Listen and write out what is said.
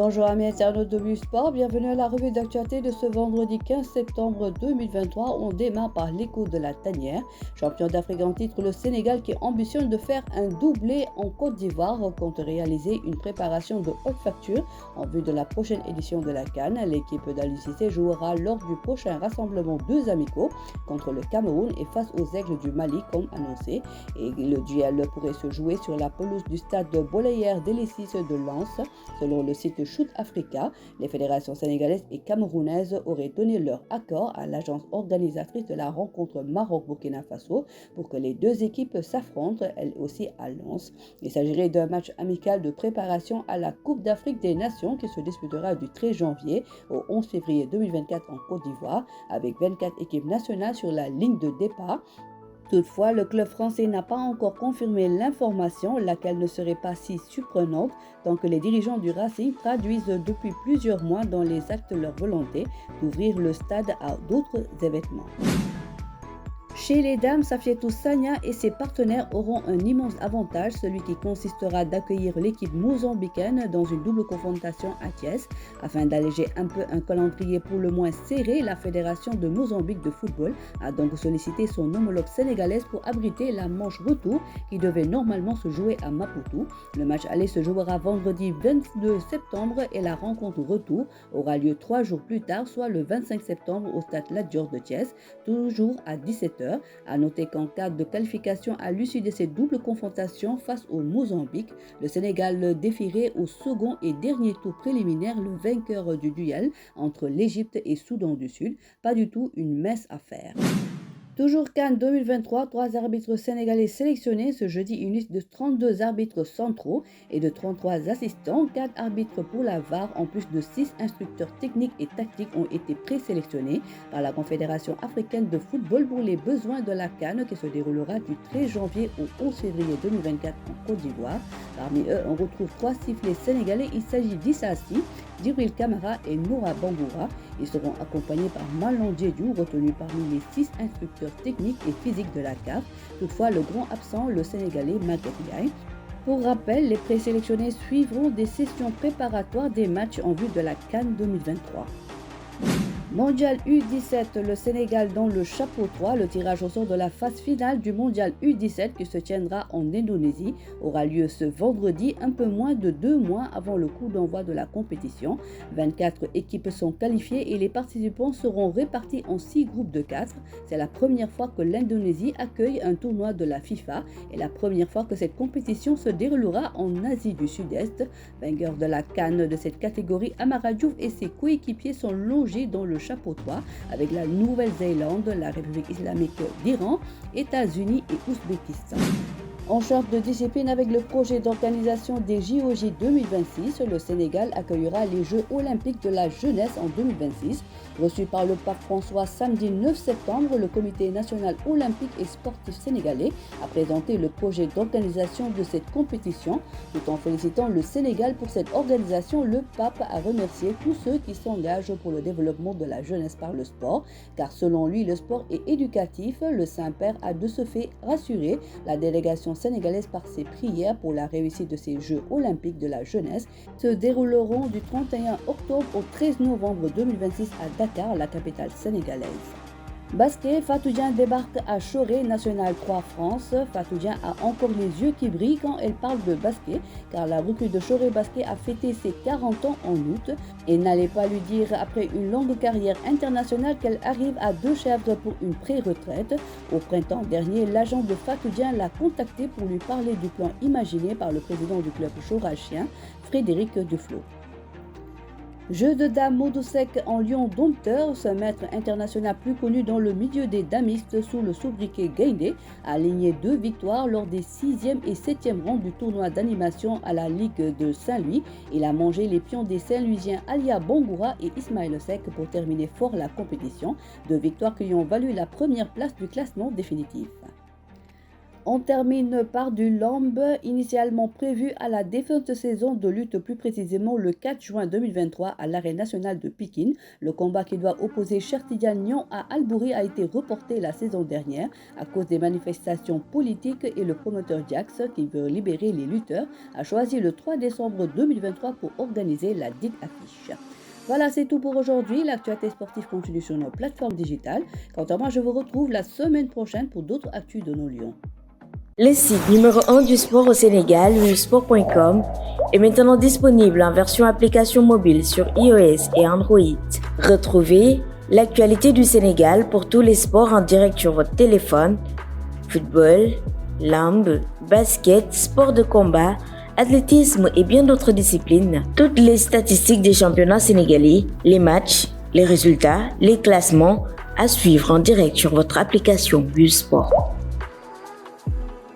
Bonjour amis internautes de Sport, bienvenue à la revue d'actualité de ce vendredi 15 septembre 2023. On démarre par l'écho de la tanière. Champion d'Afrique en titre, le Sénégal qui ambitionne de faire un doublé en Côte d'Ivoire compte réaliser une préparation de haute facture en vue de la prochaine édition de la CAN. L'équipe d'Aliou Cissé jouera lors du prochain rassemblement 2 amicaux contre le Cameroun et face aux Aigles du Mali comme annoncé. Et le duel pourrait se jouer sur la pelouse du stade Bollayer Délicis de Lens. Selon le site Shoot Africa, les fédérations sénégalaises et camerounaises auraient donné leur accord à l'agence organisatrice de la rencontre Maroc-Burkina Faso pour que les deux équipes s'affrontent, elles aussi à Lens. Il s'agirait d'un match amical de préparation à la Coupe d'Afrique des Nations qui se disputera du 13 janvier au 11 février 2024 en Côte d'Ivoire, avec 24 équipes nationales sur la ligne de départ. Toutefois, le club français n'a pas encore confirmé l'information, laquelle ne serait pas si surprenante tant que les dirigeants du Racing traduisent depuis plusieurs mois dans les actes leur volonté d'ouvrir le stade à d'autres événements. Chez les dames, Safietou Sagna et ses partenaires auront un immense avantage, celui qui consistera d'accueillir l'équipe mozambicaine dans une double confrontation à Thiès. Afin d'alléger un peu un calendrier pour le moins serré, la Fédération de Mozambique de football a donc sollicité son homologue sénégalaise pour abriter la manche retour qui devait normalement se jouer à Maputo. Le match aller se jouera vendredi 22 septembre et la rencontre retour aura lieu 3 jours plus tard, soit le 25 septembre au stade Lat Dior de Thiès, toujours à 17h. A noter qu'en cas de qualification à l'issue de ces doubles confrontations face au Mozambique, le Sénégal défierait au second et dernier tour préliminaire le vainqueur du duel entre l'Égypte et Soudan du Sud. Pas du tout une mince affaire. Toujours CAN 2023, 3 arbitres sénégalais sélectionnés. Ce jeudi, une liste de 32 arbitres centraux et de 33 assistants. 4 arbitres pour la VAR, en plus de 6 instructeurs techniques et tactiques ont été présélectionnés par la Confédération africaine de football pour les besoins de la CAN qui se déroulera du 13 janvier au 11 février 2024 en Côte d'Ivoire. Parmi eux, on retrouve 3 sifflets sénégalais. Il s'agit d'Issassi, Djibril Kamara et Noura Bangoura. Ils seront accompagnés par Malang Diédhiou, retenu parmi les 6 instructeurs techniques et physiques de la CAF. Toutefois, le grand absent, le Sénégalais Maguette Ndiaye. Pour rappel, les présélectionnés suivront des sessions préparatoires des matchs en vue de la CAN 2023. Mondial U17, le Sénégal dans le chapeau 3. Le tirage au sort de la phase finale du Mondial U17 qui se tiendra en Indonésie aura lieu ce vendredi, un peu moins de 2 mois avant le coup d'envoi de la compétition. 24 équipes sont qualifiées et les participants seront répartis en 6 groupes de 4. C'est la première fois que l'Indonésie accueille un tournoi de la FIFA et la première fois que cette compétition se déroulera en Asie du Sud-Est. Vainqueur de la CAN de cette catégorie, Amara Diouf et ses coéquipiers sont logés dans le chapeau 3 avec la Nouvelle-Zélande, la République islamique d'Iran, États-Unis et Ouzbékistan. En charge de discipline avec le projet d'organisation des JOJ 2026, le Sénégal accueillera les Jeux olympiques de la jeunesse en 2026. Reçu par le pape François samedi 9 septembre, le Comité national olympique et sportif sénégalais a présenté le projet d'organisation de cette compétition. Tout en félicitant le Sénégal pour cette organisation, le pape a remercié tous ceux qui s'engagent pour le développement de la jeunesse par le sport, car selon lui, le sport est éducatif. Le Saint-Père a de ce fait rassuré la délégation sénégalaise par ses prières pour la réussite de ces Jeux olympiques de la jeunesse se dérouleront du 31 octobre au 13 novembre 2026 à Dakar, la capitale sénégalaise. Basket, Fatou Dieng débarque à Choré National 3 France. Fatou Dieng a encore les yeux qui brillent quand elle parle de basket, car la recrue de Choré Basket a fêté ses 40 ans en août et n'allait pas lui dire après une longue carrière internationale qu'elle arrive à 2 chèvres pour une pré-retraite. Au printemps dernier, l'agent de Fatou Dieng l'a contacté pour lui parler du plan imaginé par le président du club chorachien, Frédéric Duflo. Jeu de dames Modosek en lion dompteur, ce maître international plus connu dans le milieu des damistes sous le sobriquet Gaindé a aligné 2 victoires lors des 6e et 7e rangs du tournoi d'animation à la Ligue de Saint-Louis. Il a mangé les pions des Saint-Louisiens Alia Bangoura et Ismaël Sek pour terminer fort la compétition. 2 victoires qui lui ont valu la première place du classement définitif. On termine par du lambe, initialement prévu à la défunte saison de lutte, plus précisément le 4 juin 2023 à l'Arène nationale de Pékin. Le combat qui doit opposer Chertidian Nyon à Albouri a été reporté la saison dernière à cause des manifestations politiques et le promoteur Jax, qui veut libérer les lutteurs, a choisi le 3 décembre 2023 pour organiser la dite affiche. Voilà, c'est tout pour aujourd'hui. L'actualité sportive continue sur nos plateformes digitales. Quant à moi, je vous retrouve la semaine prochaine pour d'autres actus de nos Lions. Le site numéro 1 du sport au Sénégal, wiwsport.com, est maintenant disponible en version application mobile sur iOS et Android. Retrouvez l'actualité du Sénégal pour tous les sports en direct sur votre téléphone: football, lambe, basket, sport de combat, athlétisme et bien d'autres disciplines. Toutes les statistiques des championnats sénégalais, les matchs, les résultats, les classements à suivre en direct sur votre application wiwsport.